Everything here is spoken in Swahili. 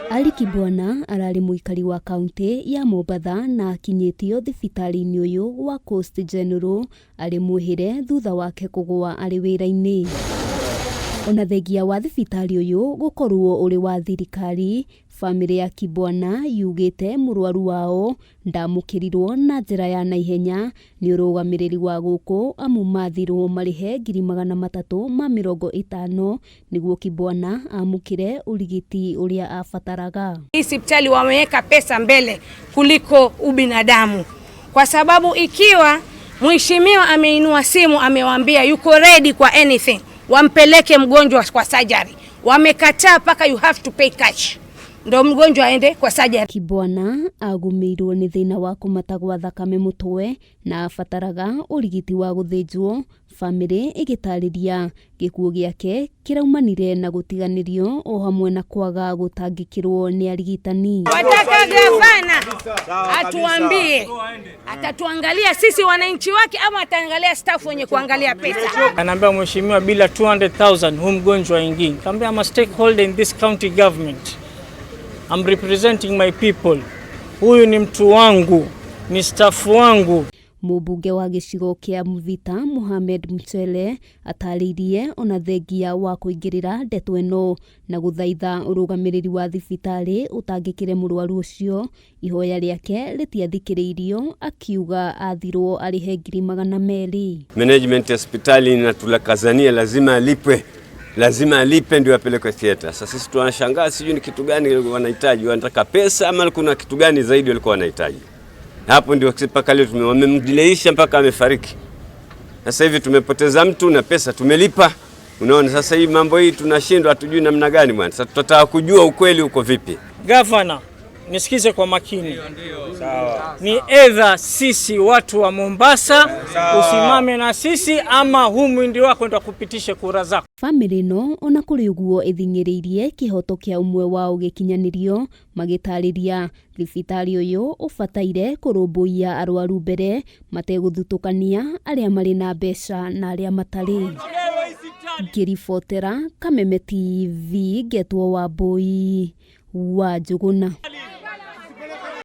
Ali Kibwana arari muikari wa kaunti ya Mombatha na akinyitio thibitari-ini uyu wa Coast General ari muhire thutha wake kugwa ari wira-ini. Ona thengia wa thibitari uyu gukorwo uri wa thirikari, family ya Kibwana yugite murwaru wao ndamukirirwo na njira ya naihenya ni urugamiriri wa guku amu mathirwo marihe 350 niguo Kibwana amukire urigiti uria afataraga. Hii hospitali wameweka pesa mbele kuliko ubinadamu, kwa sababu ikiwa mheshimiwa ameinua simu amewaambia yuko ready kwa anything, wampeleke mgonjwa kwa surgery, wamekataa paka you have to pay cash ndo mgonjwa aende kwa surgery. Kibwana agumirwo ni thina wa kumatagwa thakame mutwe na afataraga urigiti wa guthinjwo, family igitariria gikuo giake kiraumanire na gutiganirio o hamwe na kwaga gutangikirwo ni arigitani. Wataka gavana atuambie atatuangalia sisi wananchi wake ama ataangalia staff wenye kuangalia pesa. Anaambia mheshimiwa bila 200,000 hu mgonjwa ingine. Kaambia I'm a stakeholder in this county government. I'm representing my people. Huyu ni mtu wangu, ni staff wangu. Mubunge wa gicigo kia Mvita Mohamed Mchele ataririe ona thengia wa kuingirira ndeto eno na guthaitha urugamiriri wa thibitari utangikire murwaru ucio. Ihoya riake ritiathikiriirio, akiuga athirwo arihe 200,000. Management ya hospitali inatulakazania lazima alipe ndio apelekwe theater. Sasa sisi tunashangaa sijui ni kitu gani wanahitaji, wanataka pesa ama kuna kitu gani zaidi walikuwa wanahitaji. Hapo ndio mpaka leo tumemdileisha mpaka amefariki. Sasa hivi tumepoteza mtu na pesa tumelipa. Unaona sasa hii mambo hii tunashindwa, hatujui namna gani bwana. Sasa tutataka kujua ukweli uko vipi. Governor, nisikize kwa makini. Sawa. Ni either sisi watu wa Mombasa usimame na sisi ama humu ndio wako ndo kupitisha kura zako. Family no ona kuri uguo ithinyiririe kihoto kia umwe wao gikinyanirio, magitariria thibitari uyu ufataire kurumbuia arwaru mbere mateguthutukania aria mari na mbeca na aria matari. Ngiribotera Kameme TV, Getwo Wambui wa Njuguna.